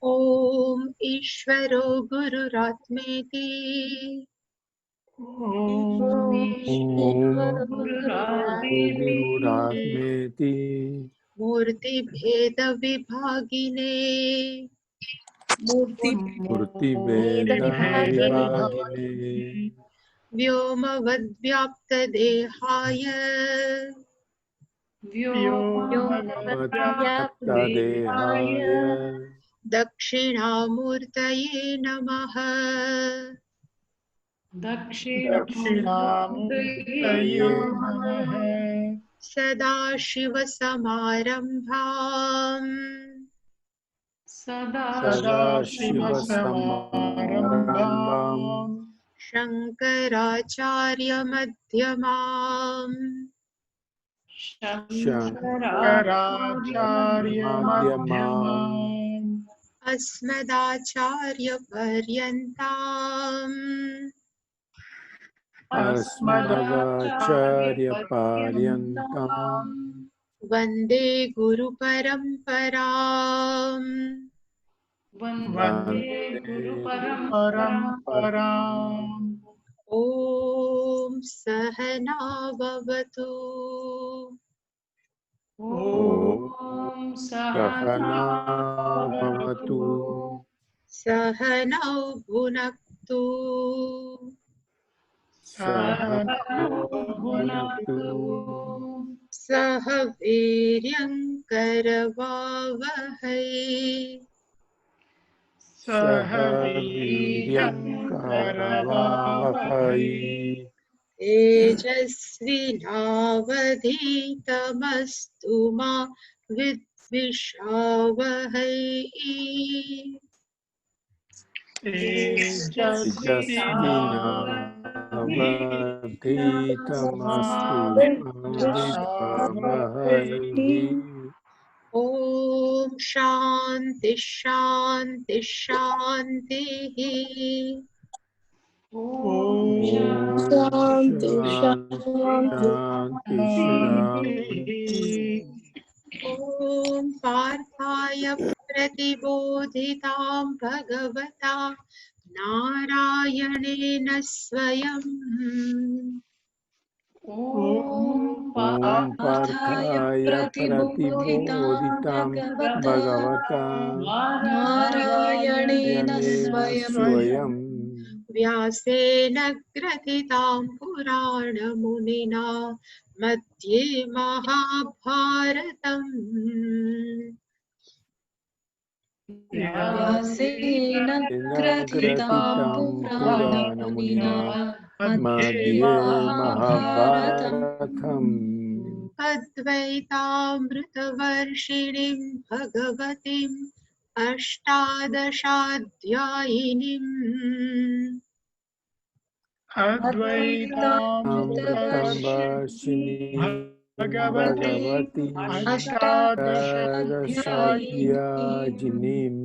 ॐ ईश्वरो गुरुरात्मेति गुरुरात्मेति मूर्तिभेदविभागिने मूर्तिभेदविभागिने व्योमवद्व्याप्तदेहाय व्योमवद्व्याप्तदेहाय दक्षिणामूर्तये नमः। दक्षिणामूर्तये नमः। सदाशिवसमारम्भाम् सदाशिवसमारम्भाम् शङ्कराचार्यमध्यमाम् शङ्कराचार्यमध्यमाम् अस्मदाचार्यपर्यन्ताम् अस्मदाचार्यपर्यन्ताम् वन्दे गुरुपरम्पराम्। वन्दे गुरुपरम्पराम्। ॐ सहना भवतु। ॐ सहना भवतु। सहनौ भुनक्तु। सहनौ भुनक्तु। सह वीर्यङ्करवावहै। सह वीर्यङ्करवावहै। तेजस्विनावधीतमस्तु मा विद्विषावहै। तेजस्विनावधीतमस्तु विद्विषावहै। ॐ शान्ति शान्ति शान्तिः। ॐ शान्ति शान्ति ॐ पार्थाय प्रतिबोधितां भगवता नारायणेन स्वयं। ॐ पार्थाय प्रतिबोधितां भगवता नारायणेन स्वयं व्यासेन ग्रथितां पुराणमुनिना मध्ये महाभारतम्। व्यासेन ग्रथितां पुराणमुनिना मध्ये महाभारतम्। अद्वैतामृतवर्षिणीं भगवतीम् अष्टादशाध्यायिनीम् अद्वैतामृतवर्षिणीं भगवती अष्टादशाध्यायिनीम्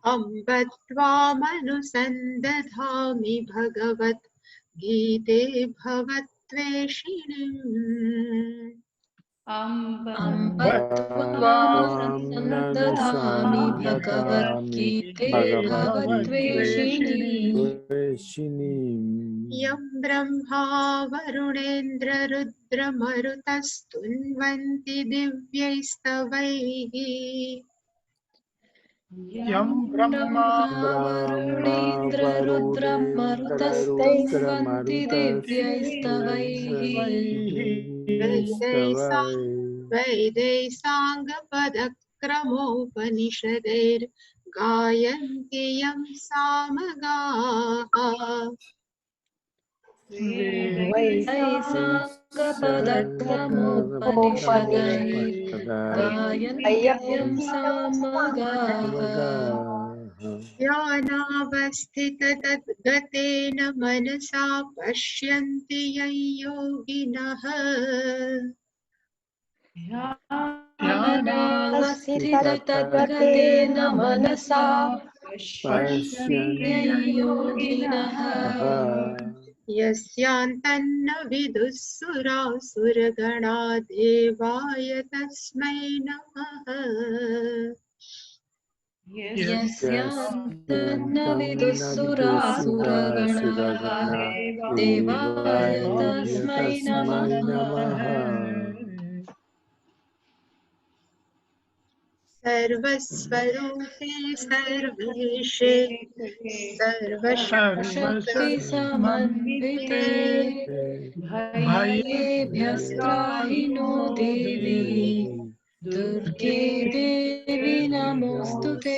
अम्ब त्वामनुसन्दधामि भगवत् गीते भवत्वेषिणीम्। अम्ब त्वामनुसन्दधामि भगवद्गीते भगवत्वेषिणीम्। यं ब्रह्मा वरुणेन्द्ररुद्रमरुतस्तुन्वन्ति दिव्यैस्तवैः। यं ब्रह्मा वरुणेन्द्ररुद्रमरुतस्तुन्वन्ति दिव्यैस्तवैः। वैदैः साङ्गपदक्रमोपनिषदैर्गायन्ति यं सामगाः। गायन्ति यं सामगाः। ध्यानावस्थिततद्गतेन मनसा पश्यन्ति यं योगिनः। ध्यानावस्थिततद्गतेन मनसा पश्यन्ति यं योगिनः। यस्यान्तन्न विदुः सुरासुरगणा देवाय तस्मै नमः। यस्यान्तं न विदुःसुरासुरगणा देवाय तस्मै नमः सर्वस्वरूपे सर्वेशे शक्ति समन्विते भयेभ्यस्त्राहि नो देवी दुर्गे देवी नमोऽस्तु ते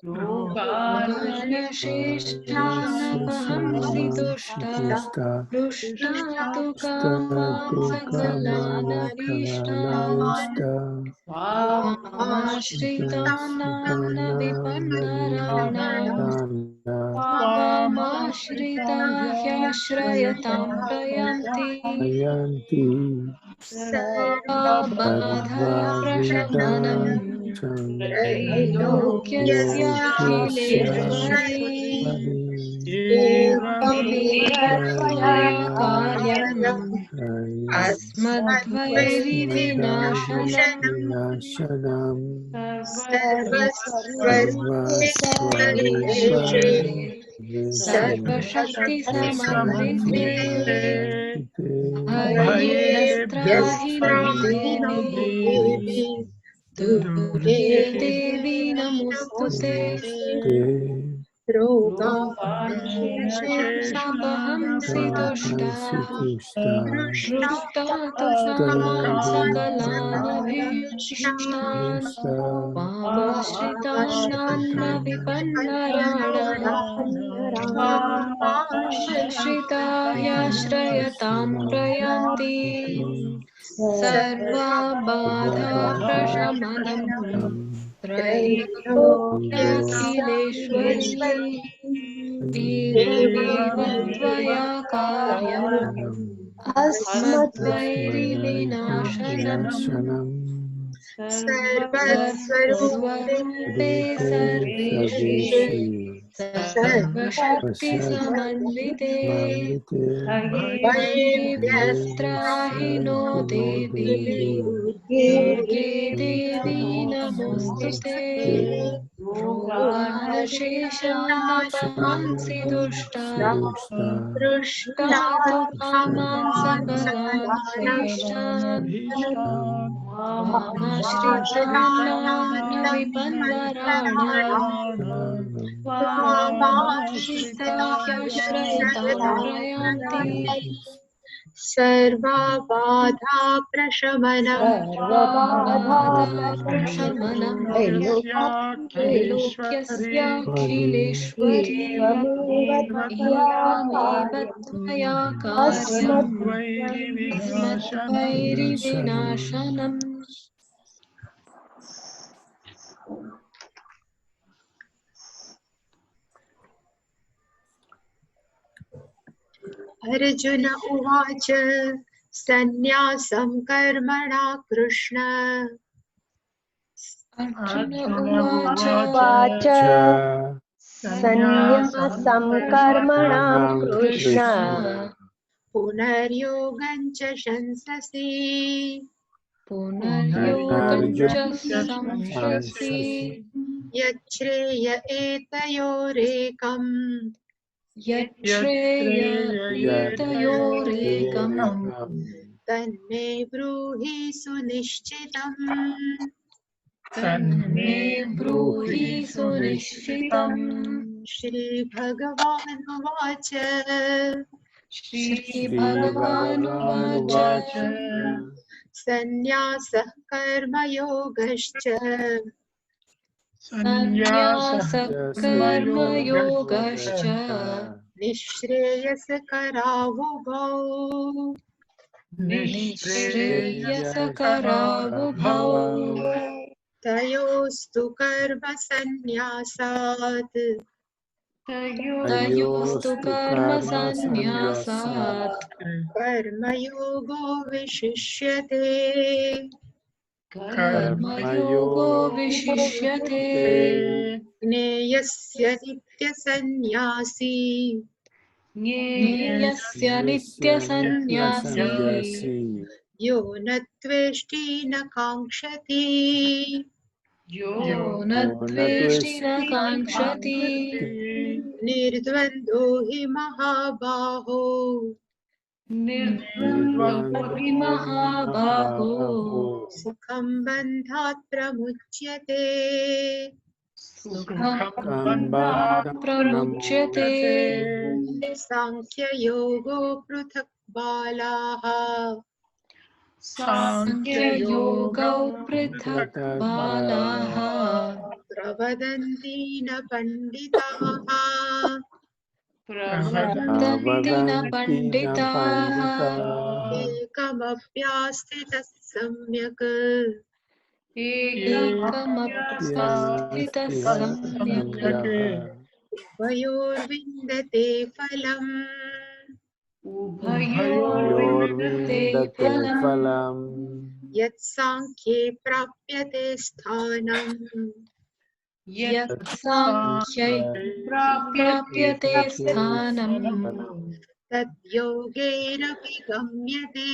रोगानशेषानपहंसि तुष्टा हृष्टा तु कामान् सकलानभीष्टान् मामाश्रितानां न विपन्नराणां त्वामाश्रिता ह्याश्रयतां प्रयान्ति सर्वबाधा प्रशमनं त्रैलोक्यस्याखिलेश्वरी एवमेव त्वया कार्यम् अस्मद्वैरिविनाशनम् सर्वस्वरूपे सर्वेशे सर्वशक्तिसमन्विते भयेभ्यस्त्राहि नो देवी दुर्गे देवी नमोऽस्तुते रोगानशेषानपहंसि तुष्टा हृष्टा तु कामान् सकलानभीष्टान् मामाश्रितान् न विपन्नराणाम् त्वामाश्रिता ह्याश्रयतां प्रयान्ति सर्वबाधा प्रशमनं त्रैलोक्यखिलेश्वरी एवमेव त्वया कार्यम् अस्मद्वैरिविनाशनम् सर्वस्वरूपे सर्वेशे सर्वशक्तिसमन्विते भयेभ्यस्त्राहि नो देवी दुर्गे देवी नमोऽस्तुते रोगानशेषानपहंसि तुष्टा हृष्टा तु कामान् सकलानभीष्टान् त्वामाश्रितान् न विपन्नराणाम् त्वामाश्रिता ह्याश्रयतां प्रयान्ति सर्वबाधा प्रशमनं त्रैलोक्यस्याखिलेश्वरी एवमेव त्वया कार्यम् अस्मद्वैरिविनाशनम् अर्जुन उवाच सन्न्यासं कर्मणा कृष्ण अर्जुन उवाच सन्न्यासं कर्मणां कृष्ण पुनर्योगं च शंससि पुनर्योगं च संशसि यच्छ्रेय एतयोरेकम् यच्छ्रेय एतयोरेकम् तन्मे ब्रूहि सुनिश्चितम् तन्मे ब्रूहि सुनिश्चितम् श्रीभगवानुवाच श्रीभगवानुवाच सन्न्यासः कर्मयोगश्च सन्न्यासः कर्मयोगश्च निःश्रेयसकरावुभौ निःश्रेयसकरावुभौ तयोस्तु कर्मसन्न्यासात् तयोस्तु कर्मसन्न्यासात् कर्मयोगो विशिष्यते कर्मयोगो विशिष्यते ज्ञेयस्य नित्यसन्न्यासी ज्ञेयस्य नित्यसन्न्यासी यो न त्वेष्टि न काङ्क्षति यो न द्वेष्टि न काङ्क्षति निर्द्वन्द्वो हि महाबाहो निर्द्वन्द्वो हि महाबाहो सुखं बन्धात् प्रमुच्यते सुखं बन्धात् प्रमुच्यते साङ्ख्ययोगो पृथक् बालाः साङ्ख्ययोगौ पृथक् बालाः प्रवदन्ति न पण्डिताः प्रवदन्ति न पण्डिताः एकमप्यास्थितः सम्यक् एकमप्यस्थितः सम्यक् उभयोर्विन्दते फलम् उभयोर्विन्दते फलम् यत्साङ्ख्ये प्राप्यते स्थानम् यत् साङ्ख्यै प्राप्यते स्थानम् तद्योगैरपि गम्यते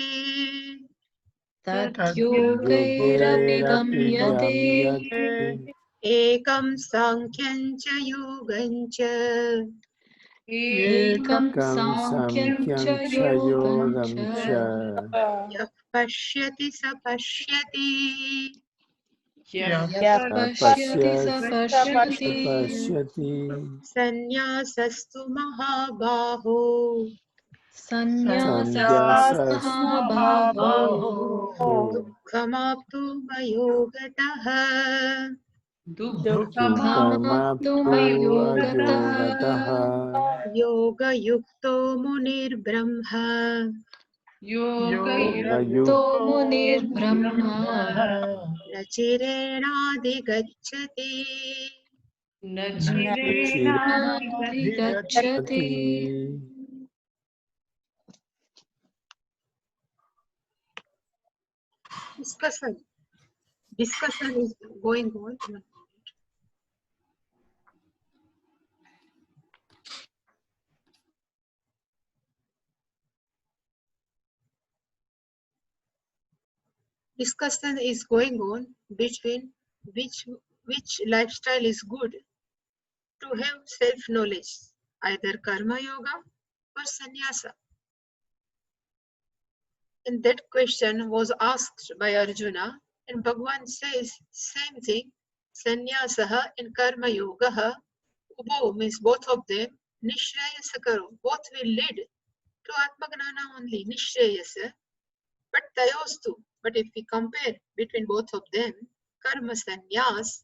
तत् योगैरपि गम्यते एकं साङ्ख्यं च योगं च एकं साङ्ख्यं च योगं च यः पश्यति स पश्यति यः पश्यति स पश्यति सन्न्यासस्तु महाबाहो सन्न्यासः महाबाहो दुःखमाप्तु मयोगतः दुःखमाप्तु मयोगतः योगयुक्तो मुनिर्ब्रह्म योगयुक्तो मुनिर्ब्रह्मा न चिरेणाधिगच्छति न चिरेणाधिगच्छति Discussion is going on. Discussion is going on between which lifestyle is good to have self-knowledge, either karma yoga or sannyasa. And that question was asked by Arjuna, and Bhagavan says same thing, sannyasa and karma yoga, ubho means both of them, nishrayasa karo, both will lead to atmagnana only, nishrayasa. But tayostu, but if we compare between both of them, karma sannyasat,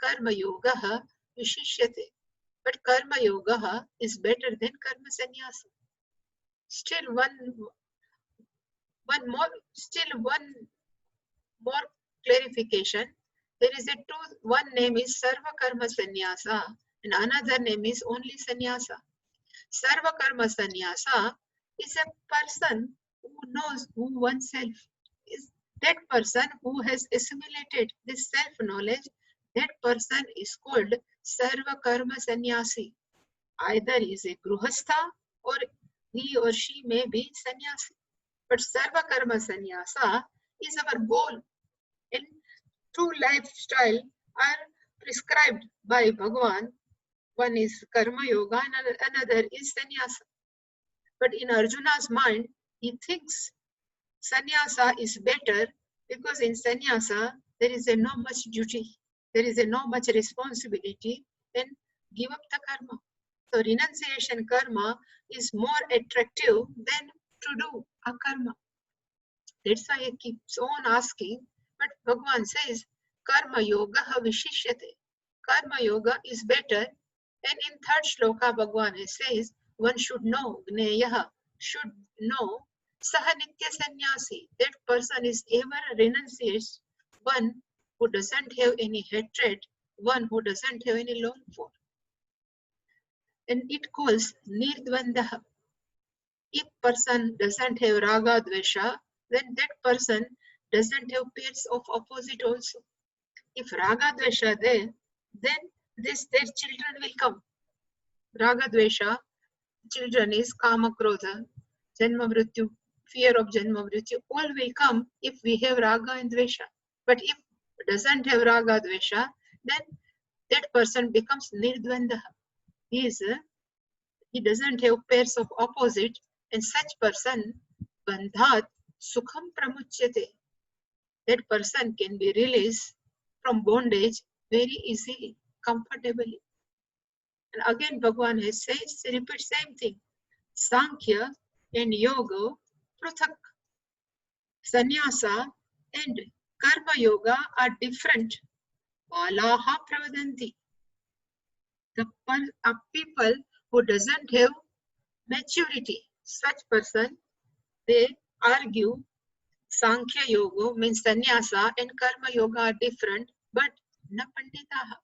karma yoga vishishyate. But karma yoga is better than karma sannyasa. Still one more clarification. There is one name is sarva karma sannyasa and another name is only sannyasa. Sarva karma sannyasa is a person who knows who oneself is. That person who has assimilated this self-knowledge, that person is called sarva karma sannyasi. Either is a gruhastha or he or she may be sannyasi. But sarva karma sannyasa is our goal. And two lifestyle are prescribed by Bhagavan. One is karma yoga and another is sannyasa. But in Arjuna's mind, he thinks sannyasa is better because in sannyasa there is no much duty, there is no much responsibility, and give up the karma. So renunciation karma is more attractive than to do a karma. That's why I keep on asking. But Bhagavan says karma yoga vishishyate. Karma yoga is better. And in third shloka, Bhagavan says one should know, gneyaha, should know, saha nitya sannyasi. That person is ever renunciates, one who doesn't have any hatred, one who doesn't have any long for. And it calls nirdvandaha. If person doesn't have raga dvesha, then that person doesn't have pairs of opposite also. If raga dvesha there, then their children will come. Raga dvesha, children is kama krodha, janma mrityu, fear of janma mrityu, all will come if we have raga and dvesha. But if doesn't have raga dvesha, then that person becomes nirdvanda. He doesn't have pairs of opposite, and such person bandhat sukham pramuchyate. That person can be released from bondage very easily, comfortably. And again Bhagavan has says, repeat same thing. Sankhya and Yoga Pruthak. Sannyasa and Karma Yoga are different. Balaha Pravadanti. The people who doesn't have maturity, such person, they argue Sankhya Yoga means Sannyasa and Karma Yoga are different, but na Panditaha.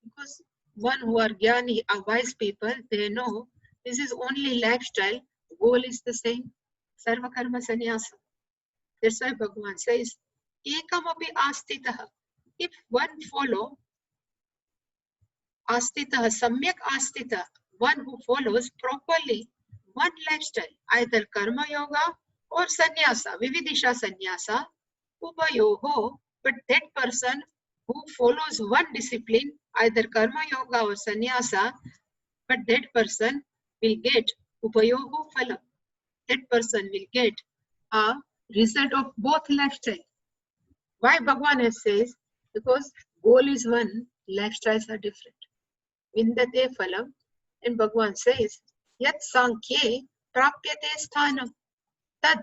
Because one who are Jnani, are wise people, they know this is only lifestyle, goal is the same. Sarva Karma Sannyasa. That's why Bhagavan says, Ekamapi astitah. If one follow astitah, samyak astitah, one who follows properly one lifestyle, either karma yoga or sannyasa, vividisha sannyasa, upayoho, but that person who follows one discipline, either karma yoga or sannyasa, but that person will get upayoho phala. That person will get a result of both lifestyle. Why Bhagavan says? Because goal is one, lifestyles are different. Vindate phalam, and Bhagavan says, Yat sankhye prapyate sthanam, tad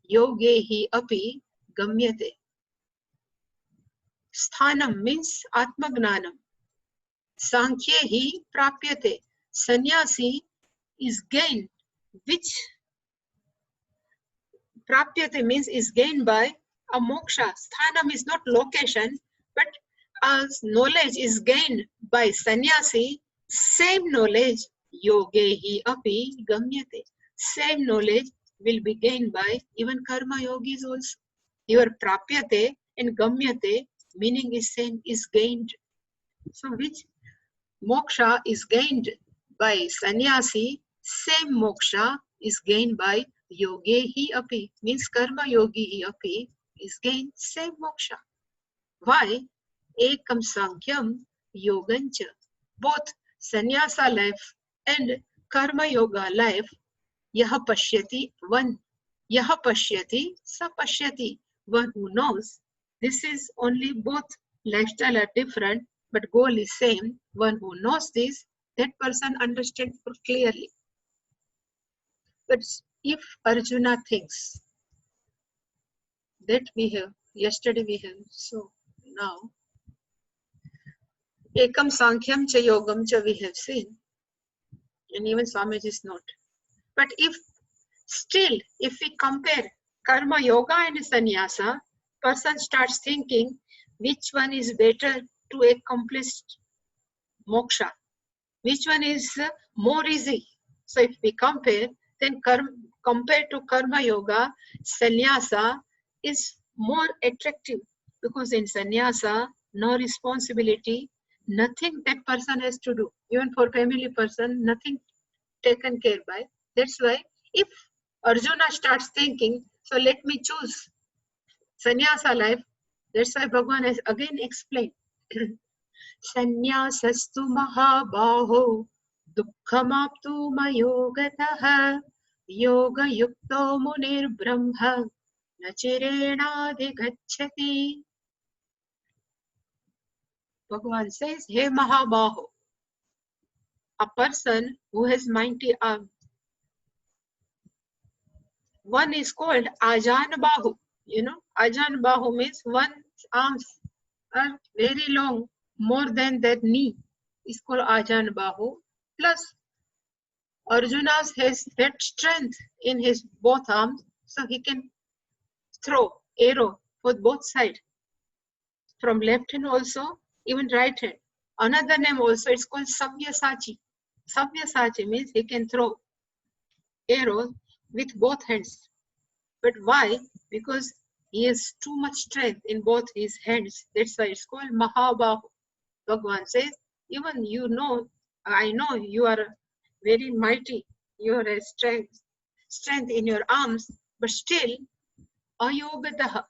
yogehi api gamyate. Sthanam means atmagnanam. Sankhyehi prapyate. Sannyasi is gained, which prapyate means is gained by a moksha. Sthanam is not location, but as knowledge is gained by sannyasi, same knowledge yogehi api gamyate. Same knowledge will be gained by even karma yogis also. Your prapyate and gamyate meaning is same, is gained. So which moksha is gained by sannyasi, same moksha is gained by yogehi api, means karma yogi api is gained same moksha. Why? Ekam sankyam yogancha. Both sannyasa life and karma yoga life, yaha pashyati, one. Yaha pashyati, sa pashyati. One who knows. This is only both lifestyle are different, but goal is same. One who knows this, that person understands clearly. But if Arjuna thinks that we have, yesterday we have, so now, Ekam Sankyam cha Yogam cha we have seen, and even Swamiji's note. But if still, if we compare Karma Yoga and Sannyasa, person starts thinking which one is better to accomplish moksha, which one is more easy. So if we compare, then compared to Karma Yoga, Sannyasa is more attractive because in Sannyasa, no responsibility, nothing that person has to do. Even for family person, nothing taken care by. That's why if Arjuna starts thinking, so let me choose sannyasa life, that's why Bhagavan has again explained. Sannyasastu mahabaho dukkhamaptu mayogatah yoga yukto munir brahma nachirenadhigacchati. Bhagavan says, Hey Mahabaho, a person who has mighty arms. One is called Ajan Bahu. You know, Ajan Bahu means one's arms are very long, more than that knee. Is called Ajan Bahu. Plus, Arjuna has that strength in his both arms, so he can throw arrow for both sides. From left hand also, even right hand. Another name also, it's called Sabyasachi. Sabyasachi means he can throw arrows with both hands. But why? Because he has too much strength in both his hands. That's why it's called Mahabahu. Bhagavan says, even you know, I know you are very mighty. You have strength in your arms, but still, ayogataha.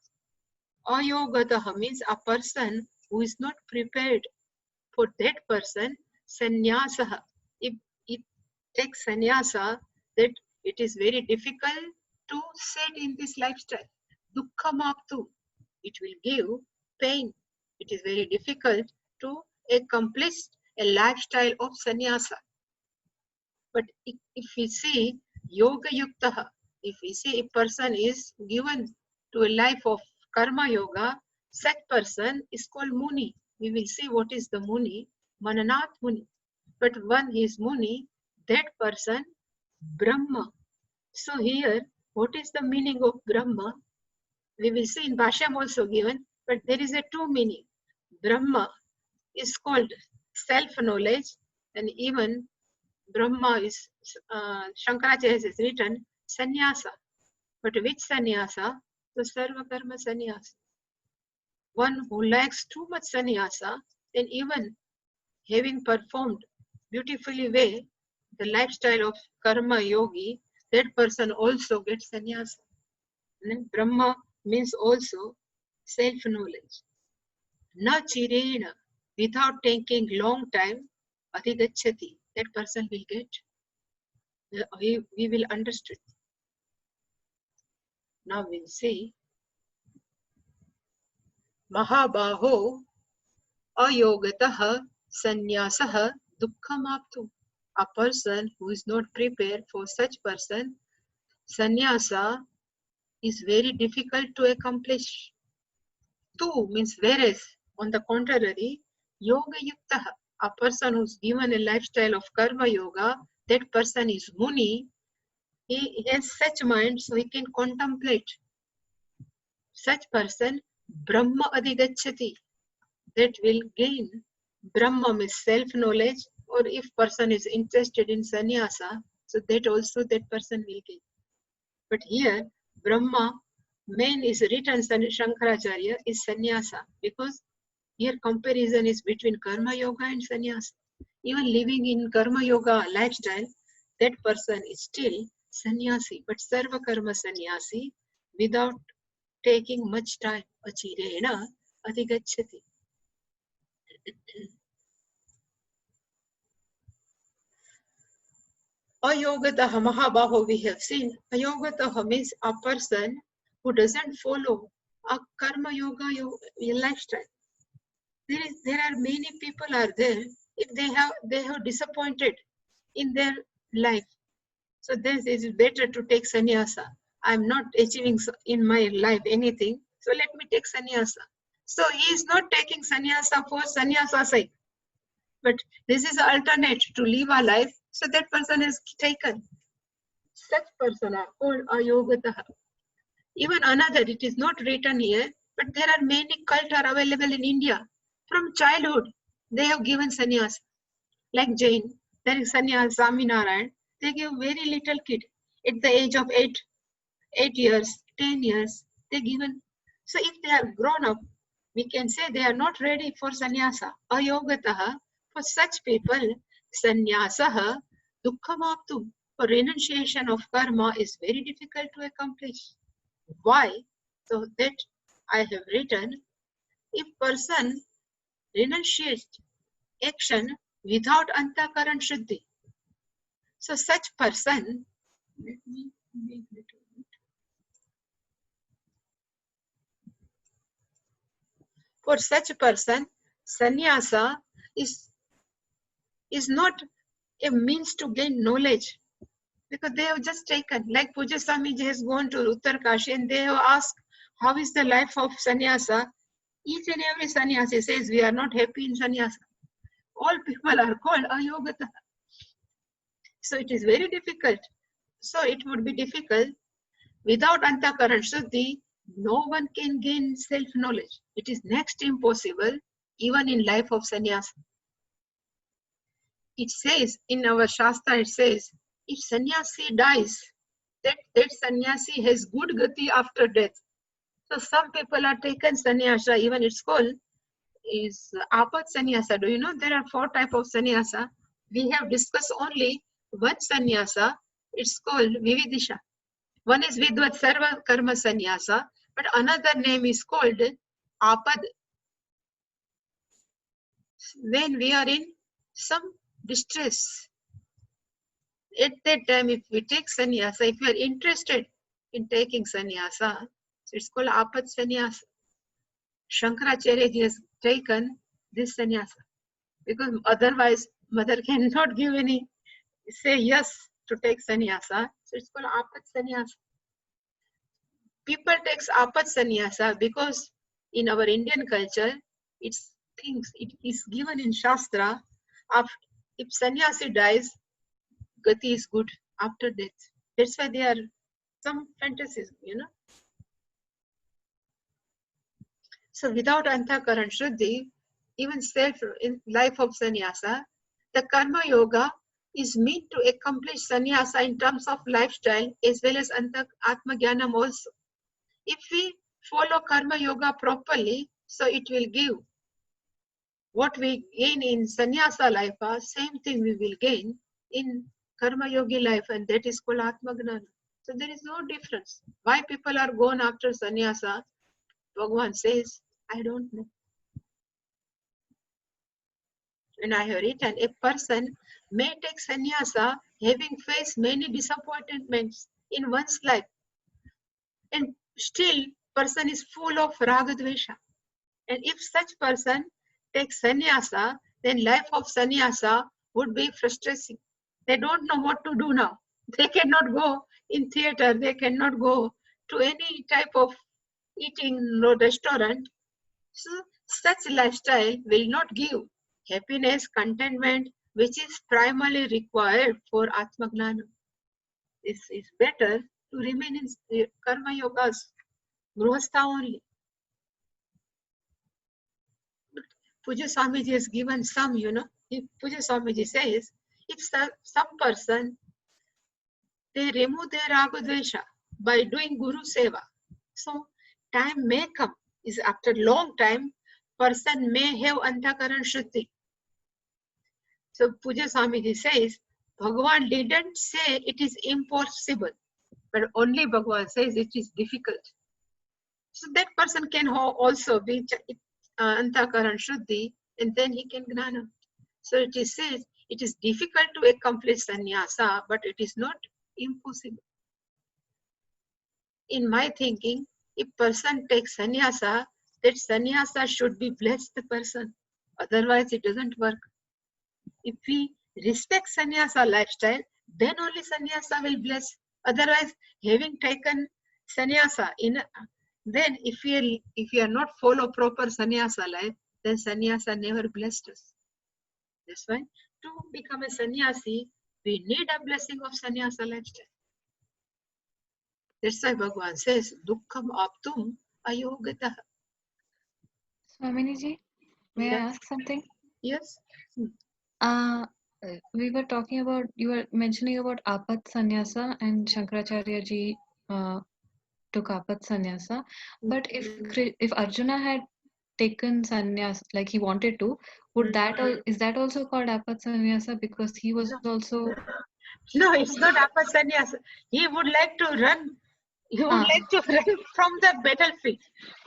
Ayogataha means a person who is not prepared. For that person, sannyasaha. If it takes sannyasa, that it is very difficult to set in this lifestyle. Dukkhamaptu. It will give pain. It is very difficult to accomplish a lifestyle of sannyasa. But if we see yoga yuktaha, if we see a person is given to a life of karma yoga, such person is called Muni. We will see what is the Muni, Mananath Muni. But when he is Muni, that person Brahma. So here, what is the meaning of Brahma? We will see in Bhashyam also given, but there is a two meaning. Brahma is called self-knowledge, and even Brahma is, Shankaracharya has written, sannyasa. But which sannyasa? The sarva karma sannyasa. One who lacks too much sannyasa, then even having performed beautifully way the lifestyle of karma yogi, that person also gets sannyasa. And then Brahma means also self-knowledge. Na chirena, without taking long time, adhigacchati, that person will get. We will understand. Now we'll see. Mahabaho ayogataha sannyasah dukkhamaptu. A person who is not prepared for such person, sannyasa is very difficult to accomplish. Tu means whereas, on the contrary, yoga yuktaha, a person who's given a lifestyle of karma yoga, that person is muni. He has such mind, so he can contemplate. Such person, Brahma adhigacchati, that will gain. Brahma means self-knowledge, or if person is interested in sannyasa, so that also that person will gain. But here, Brahma, main is written, Shankaracharya, is sannyasa, because here comparison is between karma yoga and sannyasa. Even living in karma yoga lifestyle, that person is still sannyasi, but sarva karma sannyasi without taking much time. Achirena adhigacchati. Ayogataha Mahabaho we have seen. Ayogataha means a person who doesn't follow a karma yoga lifestyle. There are many people are there. If they have disappointed in their life, so this is better to take sannyasa. I'm not achieving in my life anything, so let me take sannyasa. So he is not taking sannyasa for sannyasa sake, but this is an alternate to live a life. So that person is taken. Such person are called ayogataha. Even another, it is not written here, but there are many cults are available in India. From childhood, they have given sannyas. Like Jain, there is sannyas, Swaminarayan. They give very little kid at the age of 8 years, 10 years. They given. So if they are grown up, we can say they are not ready for sannyasa. Ayogataha. For such people, sannyasaha dukkhamaptu. For renunciation of karma is very difficult to accomplish. Why? So that I have written, if person renunciates action without antakaran shuddhi, so such person, let me make little bit. For such person, sannyasa is not a means to gain knowledge, because they have just taken, like Puja Swamiji has gone to Uttarkashi and they have asked, how is the life of sannyasa? Each and every sannyasi says, we are not happy in sannyasa. All people are called ayogata. So it is very difficult. So it would be difficult. Without antakaran shuddhi, no one can gain self-knowledge. It is next to impossible, even in life of sannyasa. It says, in our Shastra, it says, if sannyasi dies, that sannyasi has good gati after death. So some people are taken sannyasa, even it's called is apat sannyasa. Do you know there are 4 types of sannyasa? We have discussed only one sannyasa. It's called vividisha. One is vidvat sarva karma sannyasa. But another name is called apad. When we are in some distress, at that time, if we take sannyasa, if we are interested in taking sannyasa, so it's called apad sannyasa. Shankaracharya ji has taken this sannyasa because otherwise mother cannot give any, say yes to take sannyasa. So it's called apad sannyasa. People takes apad sannyasa because in our Indian culture, it is given in Shastra. If sannyasi dies, gati is good after death. That's why there are some fantasies, So without antakaran shuddhi, even self in life of sannyasa, the karma yoga is meant to accomplish sannyasa in terms of lifestyle as well as atma jnanam also. If we follow karma yoga properly, so it will give what we gain in sannyasa life, same thing we will gain in karma yogi life, and that is called atma jnana. So there is no difference. Why people are gone after sannyasa? Bhagavan says, I don't know. And I have written, a person may take sannyasa having faced many disappointments in one's life, and still person is full of ragadvesha. And if such person takes sannyasa, then life of sannyasa would be frustrating. They don't know what to do now. They cannot go in theater, they cannot go to any type of eating restaurant. So such lifestyle will not give happiness, contentment, which is primarily required for Atma Gnana. It is better to remain in Karma Yogas, Grihastha only. Puja Swamiji has given some, if Puja Swamiji says, if some person, they remove their ragadvesha by doing Guru Seva. So time may come, is after long time, person may have antakaran shuddhi. So Puja Swamiji says, Bhagavan didn't say it is impossible, but only Bhagavan says it is difficult. So that person can also be antakaran shuddhi, and then he can gnana. So it is says it is difficult to accomplish sannyasa, but it is not impossible. In my thinking, if person takes sannyasa, that sannyasa should be blessed the person. Otherwise, it doesn't work. If we respect sannyasa lifestyle, then only sannyasa will bless. Otherwise, having taken sannyasa then if we are not follow proper sannyasa life, then sannyasa never blessed us. That's why to become a sannyasi, we need a blessing of sannyasa lifestyle. That's why Bhagavan says, Dukkham aptum ayogatah. Swamini ji, may I ask something? Yes. We were talking about, you were mentioning about Apat Sannyasa and Shankaracharya ji took Apat Sannyasa. But if Arjuna had taken sannyas like he wanted to, would is that also called Apat Sannyasa because he was also... No, it's not Apat Sannyasa. He would like to run. He would like to run from the battlefield.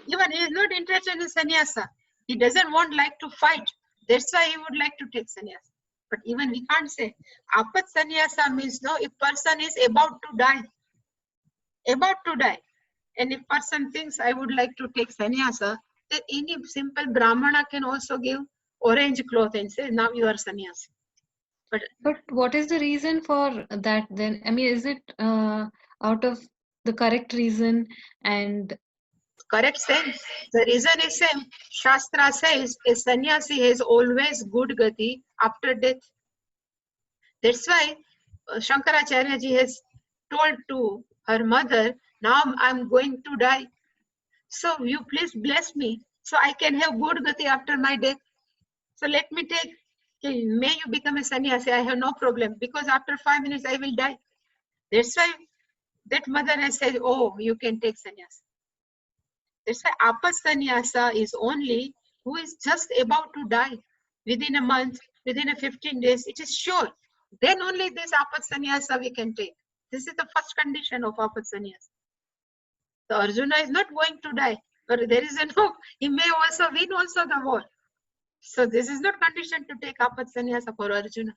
Even he is not interested in sannyasa. He doesn't like to fight. That's why he would like to take sannyasa. But even we can't say apat sannyasa means no, if person is about to die, and if person thinks I would like to take sannyasa, then any simple brahmana can also give orange cloth and say now you are sannyasi. But what is the reason for that then? I mean, is it out of the correct reason and correct sense? The reason is same. Shastra says a sannyasi has always good gati after death. That's why Shankaracharya ji has told to her mother, now I'm going to die. So you please bless me so I can have good gati after my death. So let me take, may you become a sannyasi, I have no problem because after 5 minutes I will die. That's why that mother has said, oh, you can take sannyasi. That's why apat sannyasa is only who is just about to die within a month, within a 15 days, it is sure. Then only this apat sannyasa we can take. This is the first condition of apat sannyasa. So Arjuna is not going to die, but there is no, he may also win also the war. So this is not condition to take apat sannyasa for Arjuna.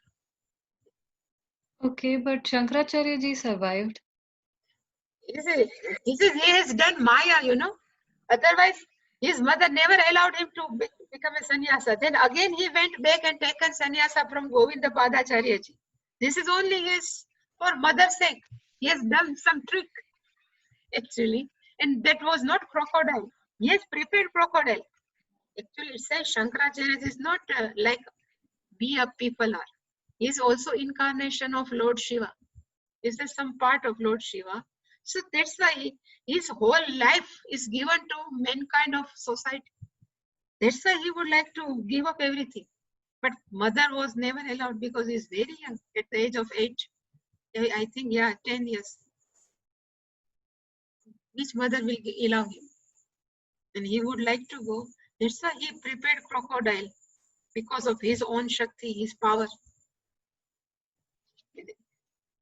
Okay, but Shankaracharya ji survived. He has done Maya, you know. Otherwise, his mother never allowed him to become a sannyasa. Then again he went back and taken sannyasa from Govinda Padacharya ji. This is only his, for mother's sake. He has done some trick, actually. And that was not crocodile. He has prepared crocodile. Actually, it says Shankaracharya is not like we people are. He is also incarnation of Lord Shiva. Is there some part of Lord Shiva? So that's why his whole life is given to mankind of society. That's why he would like to give up everything. But mother was never allowed because he's very young, at the age of 8. I think, yeah, 10 years. Which mother will allow him? And he would like to go. That's why he prepared crocodile because of his own Shakti, his power.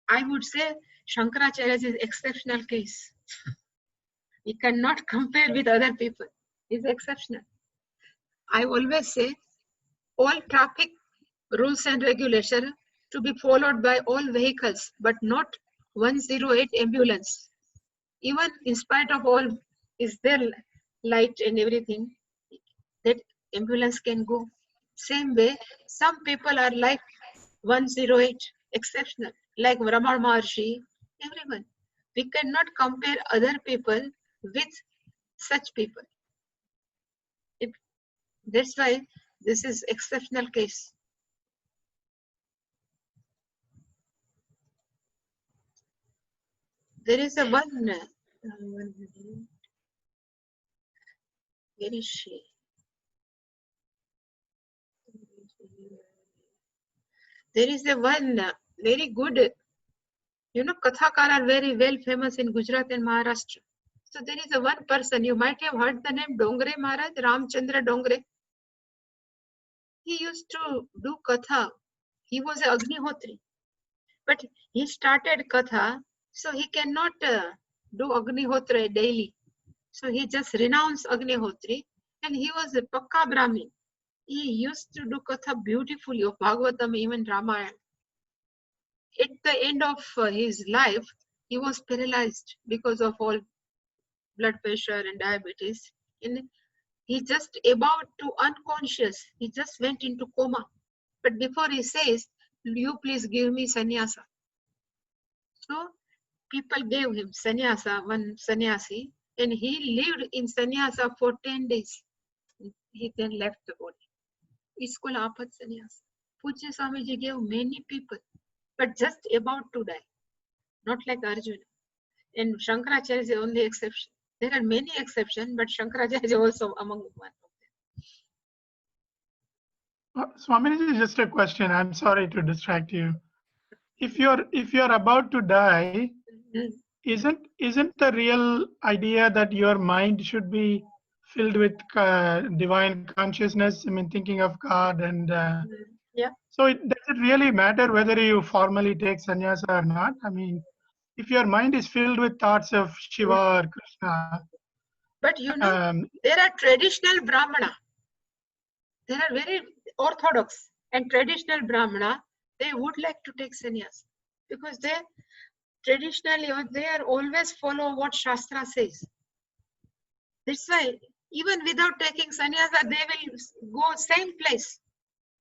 I would say Shankaracharya is an exceptional case. He cannot compare with other people. He's exceptional. I always say all traffic rules and regulations to be followed by all vehicles, but not 108 ambulance. Even in spite of all, is there light and everything, that ambulance can go. Same way, some people are like 108, exceptional, like Ramana Maharshi, everyone. We cannot compare other people with such people. That's why this is exceptional case. There is a one where is she? There is a one very good, you know, Kathakar are very well famous in Gujarat and Maharashtra. So there is a one person, you might have heard the name Dongre Maharaj, Ramchandra Dongre. He used to do Katha. He was an Agnihotri. But he started Katha, so he cannot do Agnihotra daily. So he just renounced Agnihotri and he was a Pakka Brahmin. He used to do Katha beautifully of Bhagavatam, even Ramayana. At the end of his life, he was paralyzed because of all blood pressure and diabetes. And he just about to unconscious. He just went into coma. But before he says, you please give me sannyasa. So people gave him sannyasa, one sannyasi, and he lived in sannyasa for 10 days. He then left the body. It's called apat sannyasa. Pujya Swamiji gave many people, but just about to die, not like Arjuna. And Shankaracharya is the only exception. There are many exceptions, but Shankaracharya is also among one of them. Swamiji, just a question. I'm sorry to distract you. If you're about to die, isn't the real idea that your mind should be filled with divine consciousness? I mean, thinking of God and. Yeah. So does it really matter whether you formally take sannyasa or not? I mean, if your mind is filled with thoughts of Shiva or Krishna. But you know, there are traditional Brahmana. There are very orthodox and traditional Brahmana. They would like to take sannyas because they traditionally or they are always follow what Shastra says. That's why even without taking sannyasa, they will go same place.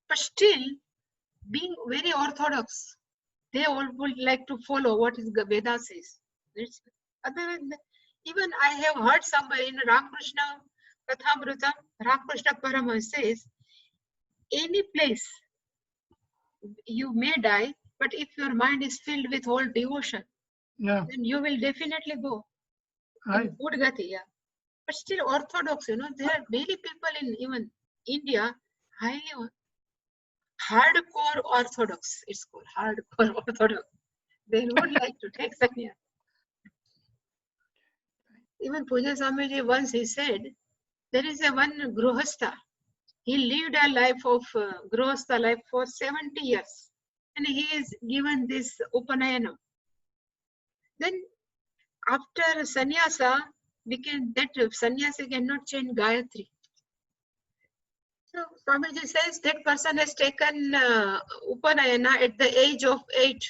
But still, being very orthodox, they all would like to follow what is the Veda says. Even I have heard somebody in Ramakrishna Kathamrutam, Ramakrishna Paramahansa says, any place you may die, but if your mind is filled with all devotion, then you will definitely go. In good gati, yeah. But still orthodox, you know, there are many people in even India, highly hardcore orthodox. It's called hardcore orthodox. They would like to take sannyas. Even Puja Swamiji once he said, there is a one Gruhastha. He lived a life of Gruhastha life for 70 years. And he is given this Upanayanam. Then after sannyasa, that sannyasi cannot chant Gayatri. So Swamiji says that person has taken Upanayana at the age of 8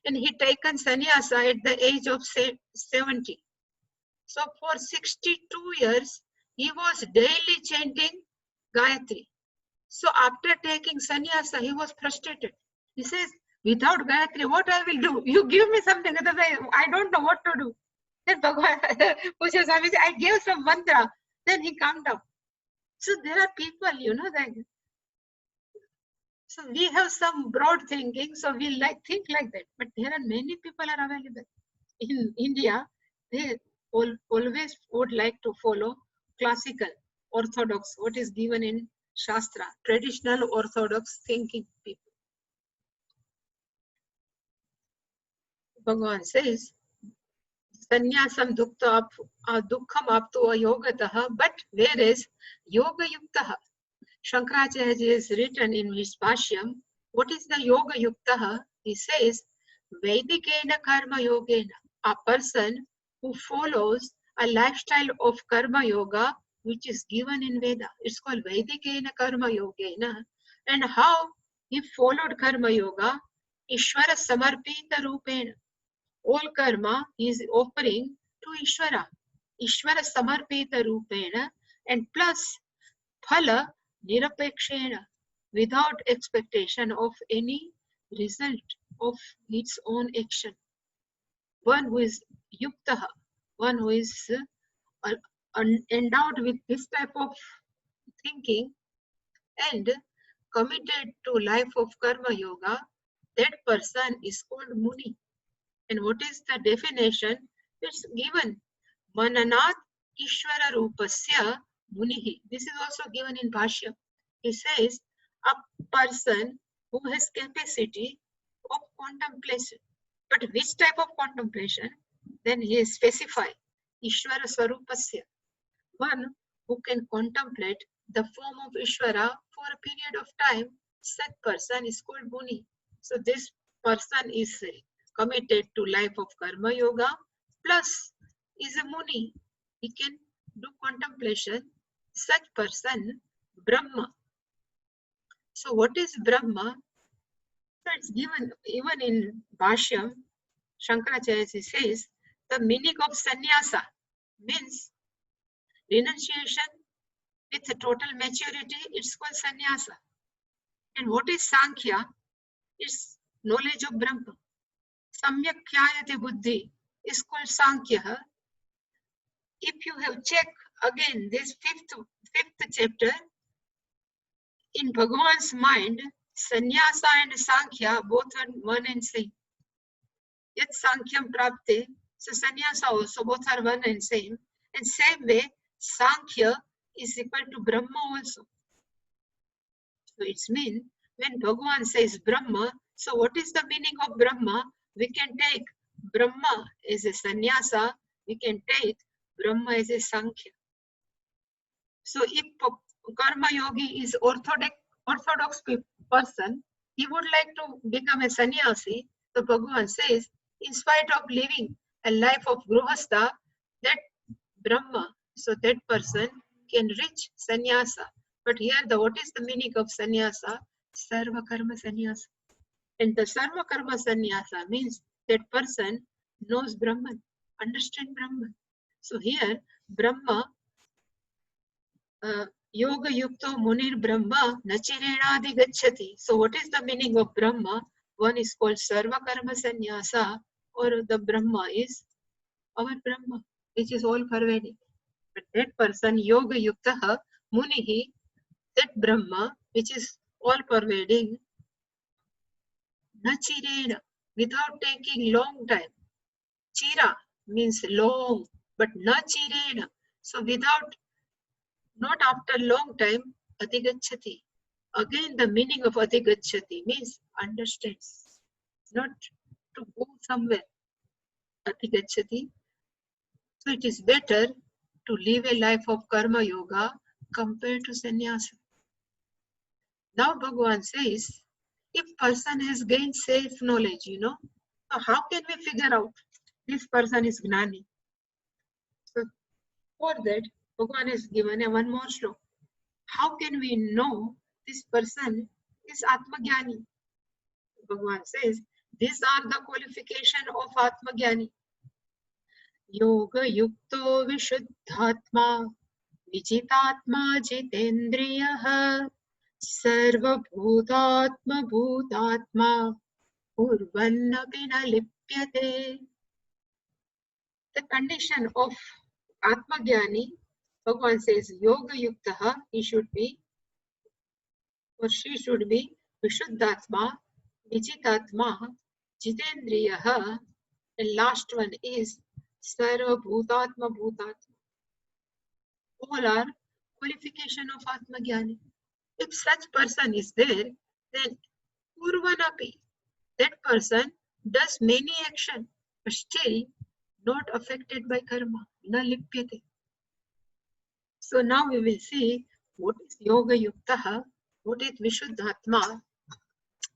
and he taken sannyasa at the age of 70. So for 62 years, he was daily chanting Gayatri. So after taking sannyasa, he was frustrated. He says, without Gayatri, what I will do? You give me something, otherwise I don't know what to do. Then Bhagavan, Puja Swamiji, I gave some mantra. Then he calmed down. So there are people, that. So we have some broad thinking, so we think like that. But there are many people are available. In India, they always would like to follow classical, orthodox, what is given in Shastra, traditional orthodox thinking people. Bhagavan says, Sannyasam dukkam aptu ayogataha, but whereas yoga yuktaha, Shankaracharya has written in his Bhashyam, what is the yoga yuktaha? He says, Vedikena karma yogena, a person who follows a lifestyle of karma yoga which is given in Veda. It's called Vedikena karma yogena. And how he followed karma yoga? Ishvara samarpita rupena. All karma he is offering to Ishvara. Ishvara samarpita rupena and plus phala nirapekshena, without expectation of any result of its own action. One who is yuktaha, one who is endowed with this type of thinking and committed to life of karma yoga, that person is called muni. And what is the definition? It's given. Mananat Ishvara Rupasya Munihi. This is also given in Bhashya. He says, a person who has capacity of contemplation. But which type of contemplation? Then he is specified. Ishvara Swarupasya. One who can contemplate the form of Ishvara for a period of time, such person is called Muni. So this person is committed to life of karma yoga plus is a Muni. He can do contemplation. Such person, Brahma. So what is Brahma? So it's given even in Bhashyam, Shankaracharya says the meaning of sannyasa means renunciation with a total maturity. It's called sannyasa. And what is Sankhya? It's knowledge of Brahma. Samyak khyayate buddhi is called Sankhya. If you have checked again this fifth chapter, in Bhagavan's mind, sannyasa and Sankhya both are one and same. Yet Sankhyam prapte, so sannyasa also both are one and same. And same way, Sankhya is equal to Brahma also. So it's mean when Bhagavan says Brahma, so what is the meaning of Brahma? We can take Brahma as a sannyasa, we can take Brahma as a Sankhya. So if karma yogi is orthodox person, he would like to become a sannyasi. So Bhagavan says, in spite of living a life of grihastha, that Brahma, so that person can reach sannyasa. But here, what is the meaning of sannyasa? Sarva karma sannyasa. And the sarva karma sannyasa means that person knows Brahman, understand Brahman. So here, Brahma, yoga yukto munir Brahma nachirenadi gacchati. So what is the meaning of Brahma? One is called sarva karma sannyasa, or the Brahma is our Brahma, which is all pervading. But that person, yoga yuktaha munihi, that Brahma, which is all pervading, nachirena, without taking long time. Chira means long, but nachirena. So without, not after long time, atigacchati. Again, the meaning of atigacchati means understands, not to go somewhere. Atigacchati. So it is better to live a life of karma yoga compared to sannyasa. Now Bhagavan says, if person has gained self-knowledge, so how can we figure out this person is gnani? So For that, Bhagavan has given one more slok. How can we know this person is Atmagyani? Bhagavan says, these are the qualification of Atmagyani. Yoga yukto vishuddhatma vijitatma jitendriyaha sarva bhutatma bhutatma purvannapi na lipyate. The condition of Atmagyani, Bhagavan says, Yoga Yuktaha, he should be, or she should be, Vishuddhatma, Vijitatma, Jitendriyaha, and last one is Sarva Bhutatma Bhutatma. All are qualification of Atmagyani. If such person is there, then Purvanapi, that person does many action, but still not affected by karma, na lipyate. So now we will see what is Yoga Yuktaha, what is Vishuddhatma,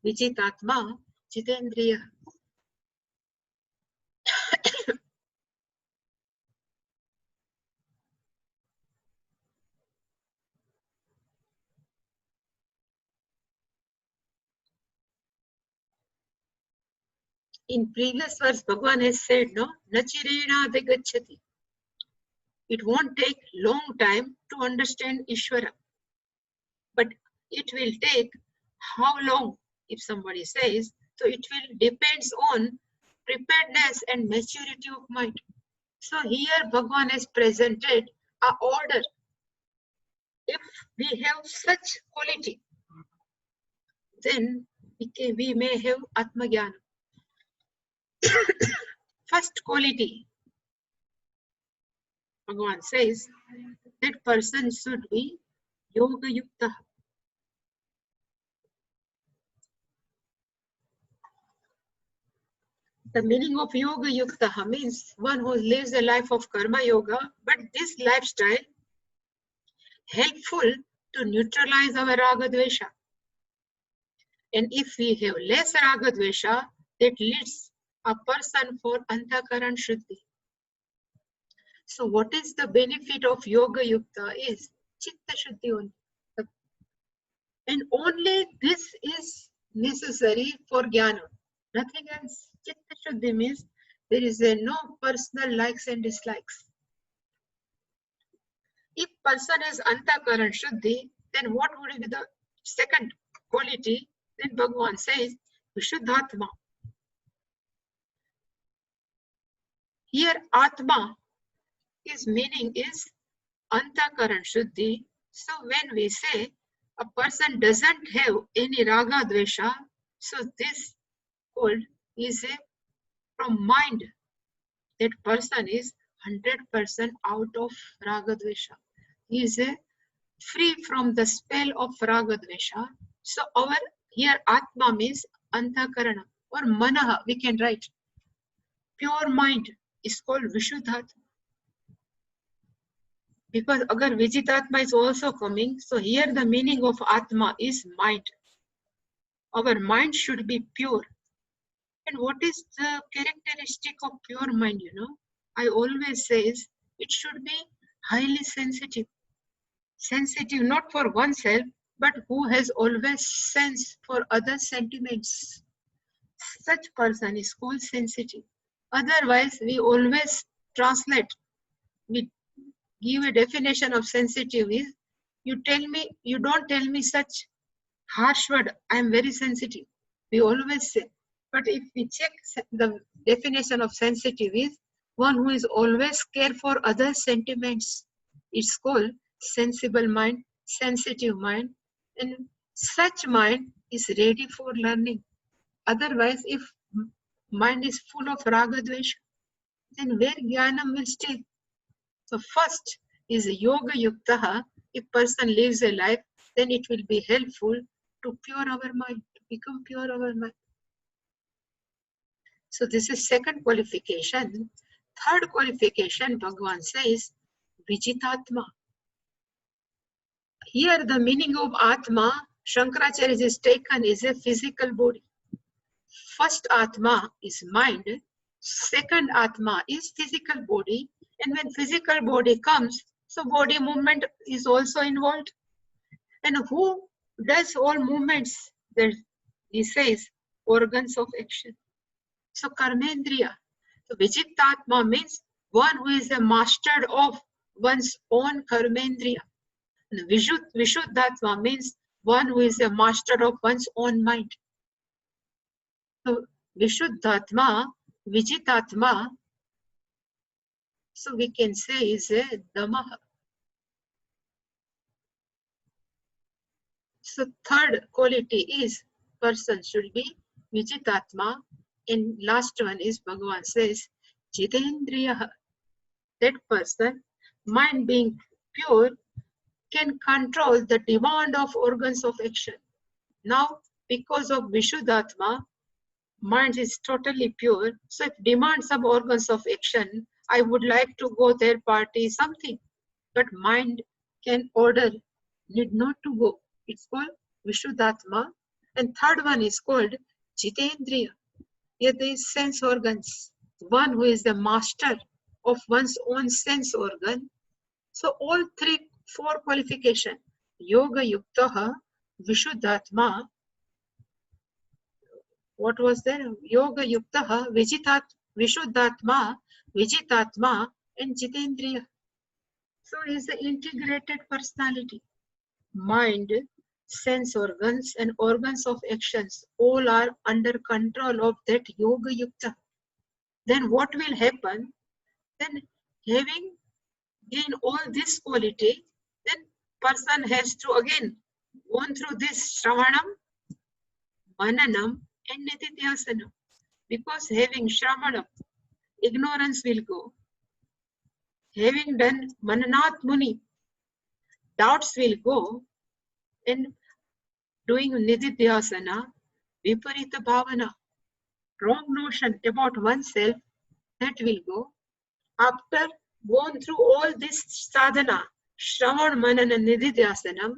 Vijitatma, Jitendriya. In previous verse, Bhagavan has said, no, Nachirena Degachati. It won't take long time to understand Ishvara. But it will take how long, if somebody says, so it will depends on preparedness and maturity of mind. So here Bhagavan has presented an order. If we have such quality, then we may have Atmagyana. First quality, Bhagavan says, that person should be Yoga Yukta. The meaning of Yoga Yukta means one who lives a life of Karma Yoga, but this lifestyle helpful to neutralize our Raga Dvesha. And if we have less Raga Dvesha, that leads a person for Antakaran Shuddhi. So what is the benefit of Yoga Yukta is Chitta Shuddhi only. And only this is necessary for Jnana. Nothing else. Chitta Shuddhi means there is no personal likes and dislikes. If person has Antakaran Shuddhi, then what would be the second quality? Then Bhagavan says, Vishuddhatma. Here Atma, his meaning is Antakaran Shuddhi. So when we say a person doesn't have any Raga Dvesha, so this called is a from mind. That person is 100% out of Raga Dvesha. He is free from the spell of Raga Dvesha. So our here Atma means Antakarana or Manaha, we can write. Pure mind is called Vishuddhatma. Because agar Vijitatma is also coming, so here the meaning of Atma is mind. Our mind should be pure. And what is the characteristic of pure mind, you know? I always say it should be highly sensitive. Sensitive not for oneself, but who has always sense for other sentiments. Such person is called sensitive. Otherwise, we always translate. We give a definition of sensitive is, you don't tell me such harsh word, I am very sensitive. We always say. But if we check the definition of sensitive is, one who is always care for other sentiments. It's called sensible mind, sensitive mind, and such mind is ready for learning. Otherwise, if mind is full of raga dvesha, then where jnanam will stay? So first is yoga yuktaha. If person lives a life, then it will be helpful to pure our mind, to become pure our mind. So this is second qualification. Third qualification, Bhagavan says, Vijitatma. Here the meaning of Atma, Shankaracharya is taken is a physical body. First Atma is mind. Second Atma is physical body. And when physical body comes, so body movement is also involved. And who does all movements? There he says organs of action. So karmendriya. So Vichittatma means one who is a master of one's own karmendriya. And Vishuddhatma means one who is a master of one's own mind. So Vishuddhatma, Vijitatma, so we can say is a Damaha. So third quality is person should be Vijitatma, and last one is Bhagavan says Jitendriya. That person, mind being pure, can control the demand of organs of action. Now, because of Vishuddhatma, mind is totally pure. So if demand some organs of action, I would like to go there, party, something. But mind can order, need not to go. It's called Vishuddhatma. And third one is called Jitendriya. Here there is sense organs. One who is the master of one's own sense organ. So all four qualification. Yoga Yuktaha, Vishuddhatma. What was there? Yoga Yuktaha, Vishuddhatma, Vijitatma, and Jitendriya. So it is an integrated personality. Mind, sense organs, and organs of actions all are under control of that Yoga Yukta. Then what will happen? Then having gained all this quality, then person has to again go through this Shravanam, Mananam, and Nididhyasanam. Because having Shravanam, ignorance will go. Having done Mananat Muni, doubts will go. And doing Nididhyasana, Viparita Bhavana, wrong notion about oneself, that will go. After going through all this sadhana, Shravan, Manan and Nididhyasanam,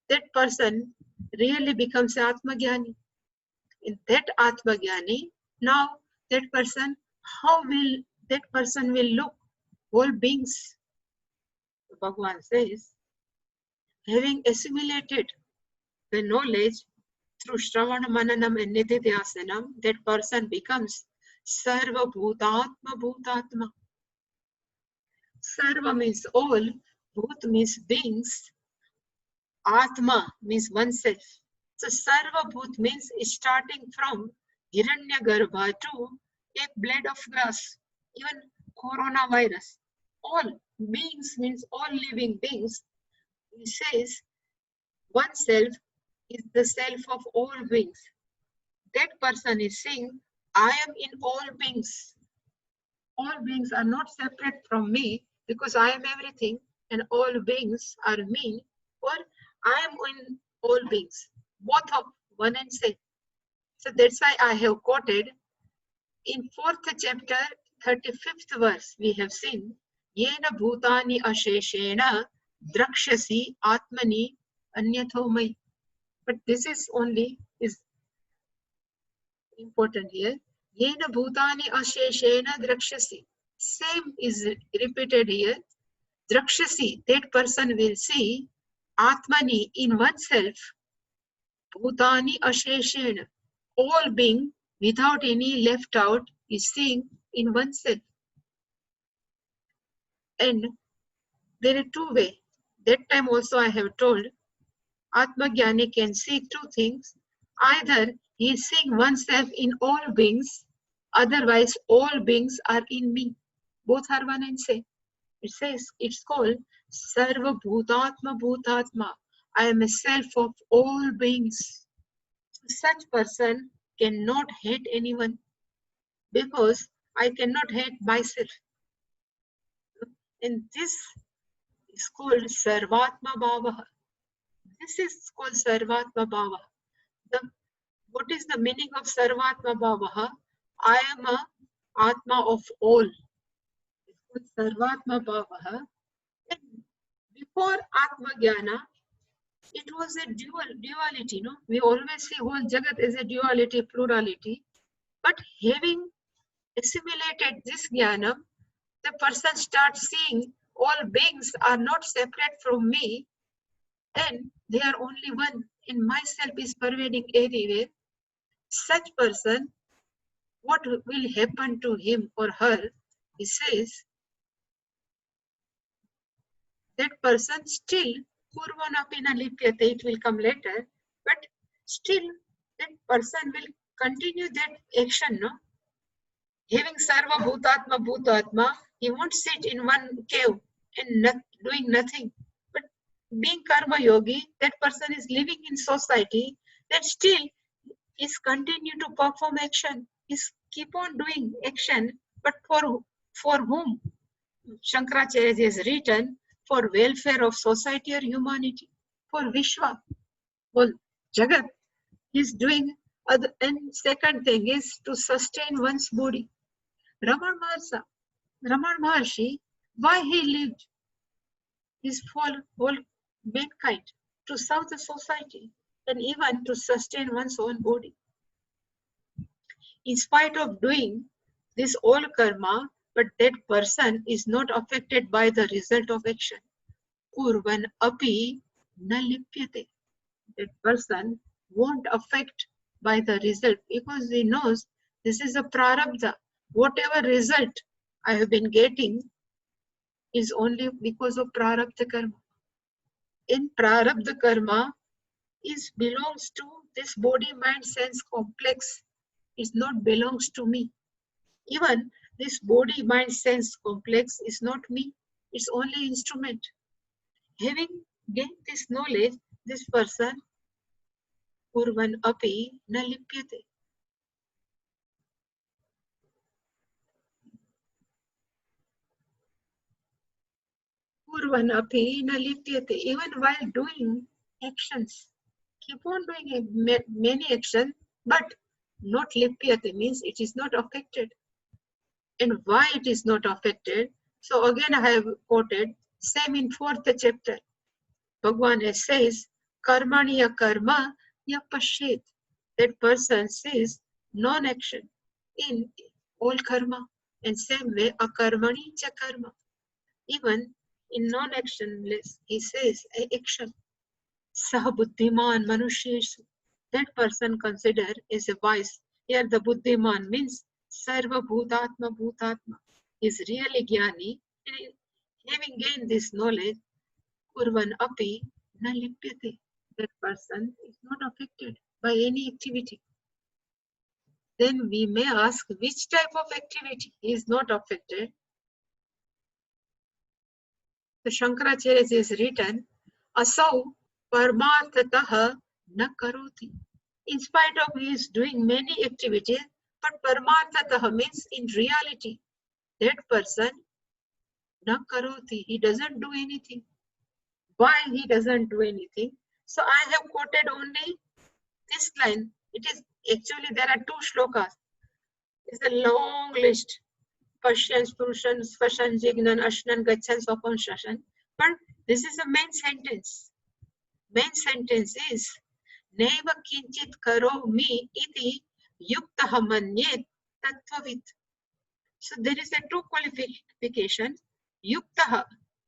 that person really becomes Atmagyani. In that Atmagyani, now that person, how will that person will look? All beings. Bhagavan says, having assimilated the knowledge through Shravana, Mananam and Nididhyasanam, that person becomes Sarva Bhutatma Bhutatma. Sarva means all, Bhut means beings, Atma means oneself. So Sarva Bhut means starting from Hiranyagarbha to a blade of grass, even coronavirus. All beings means all living beings. He says oneself is the self of all beings. That person is saying, I am in all beings. All beings are not separate from me because I am everything and all beings are me, or I am in all beings. Both of one and same. So that's why I have quoted in 4th chapter, 35th verse, we have seen, Yena bhutani asheshena drakshasi atmani anyathomai. But this is only is important here. Yena bhutani asheshena drakshasi. Same is repeated here. Drakshasi, that person will see atmani in oneself. Bhutani asheshena. All being without any left out is seeing in oneself. And there are two ways. That time also I have told, Atmagyani can see two things. Either he is seeing oneself in all beings, otherwise all beings are in me. Both are one and same. It says, it's called Sarva Bhutatma Bhutatma. I am a self of all beings. Such person cannot hate anyone because I cannot hate myself. And this is called Sarvatma Bhava. This is called Sarvatma Bhava. What is the meaning of Sarvatma Bhava? I am a Atma of all. It's called Sarvatma Bhava. And before Atma Jnana, it was a duality. No? We always see whole Jagat is a duality, plurality. But having assimilated this Jnana, the person starts seeing all beings are not separate from me and they are only one and myself is pervading everywhere, such person, what will happen to him or her? He says, that person still, Purvanapina Lipyate, it will come later, but still that person will continue that action, no? Having Sarva Bhutatma Bhutatma, he won't sit in one cave and doing nothing. But being Karma Yogi, that person is living in society, that still is continue to perform action, is keep on doing action, but for whom? Shankaracharya has written, for welfare of society or humanity, for Vishwa, well, Jagat is doing other, and second thing is to sustain one's body. Ramana Maharshi, why he lived his whole mankind to serve the society and even to sustain one's own body. In spite of doing this all karma, but that person is not affected by the result of action. Kurvan api na lipyate. That person won't affect by the result because he knows this is a prarabdha. Whatever result I have been getting is only because of prarabdha karma. In prarabdha karma is belongs to this body, mind, sense complex. It not belongs to me. Even this body, mind, sense complex is not me. It's only instrument. Having gained this knowledge, this person, Purvan api na lipyate. Purvan api na lipyate. Even while doing actions, keep on doing many actions, but not lipyate means it is not affected. And why it is not affected? So again I have quoted, same in 4th chapter. Bhagavan says, Karmaniya karma ya pashet. That person sees non-action in all karma. And same way, akarmani cha karma. Even in non-actionless, he says action. Saha buddhiman manusheshu. That person considered as a wise. Here the buddhiman means sarva bhutatma bhutatma. Is really jnani. And having gained this knowledge, kurvan api na lipyate. That person is not affected by any activity. Then we may ask which type of activity is not affected. The Shankaracharya is written, Asau parmarthataha na karoti. In spite of he is doing many activities, but parmarthataha means in reality, that person na karoti, he doesn't do anything. Why he doesn't do anything? So I have quoted only this line. It is actually there are 2 shlokas. It's a long list. Pashyan, Spurushan, Svashan, Jignan, Ashnan, Gachan, Sopan, Shashan. But this is the main sentence. Main sentence is Neva kinchit karo mi iti yuktaha manyet tattvavit. So there is a 2 qualification. Yuktaha.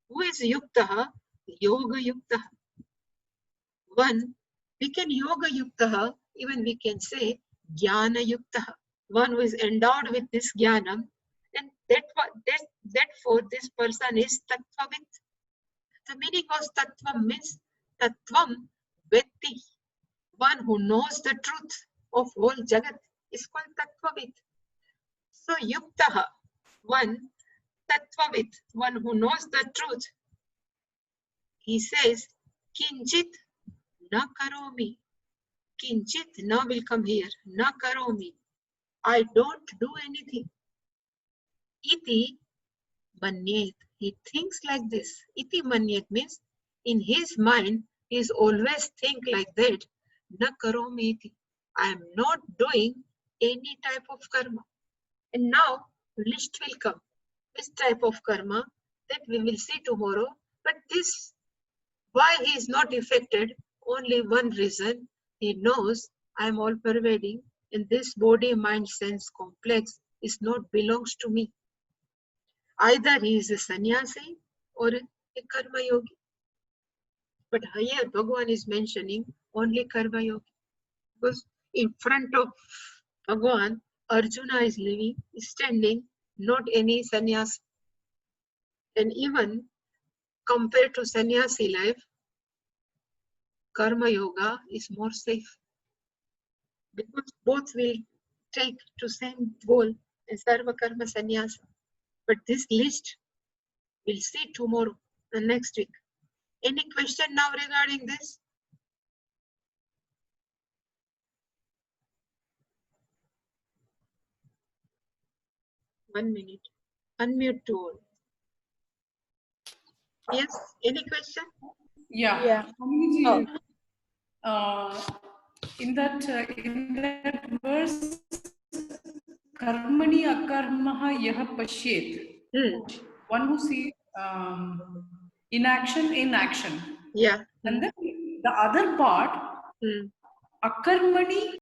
Who is yuktaha? Yoga yuktaha. One, we can yoga yuktaha, even we can say jnana yuktaha. One who is endowed with this jnanam, and therefore this person is tattvavit. The meaning of tattvam means tattvam vetti. One who knows the truth of whole jagat is called tattvavit. So yuktaha, one tattvavit, one who knows the truth. He says, kinchit na karomi. Kinchit na will come here. Na karomi. I don't do anything. Iti manyet. He thinks like this. Iti manyet means in his mind, he is always think like that. Na karomi iti. I am not doing any type of karma. And now list will come. This type of karma that we will see tomorrow. But this, why he is not affected? Only one reason. He knows I am all pervading and this body, mind, sense complex is not belongs to me. Either he is a sannyasi or a karma yogi. But here Bhagavan is mentioning only karma yogi. Because in front of Bhagavan, Arjuna is standing, not any sannyasi. And even compared to sannyasi life, karma yoga is more safe. Because both will take to same goal as sarva karma sannyasa. But this list we'll see tomorrow and next week. Any question now regarding this? One minute. Unmute to all. Yes, any question? Yeah. Oh. In that verse, karmani akarmaha yah pashyet. One who sees inaction in action. Yeah. And then the other part, akarmani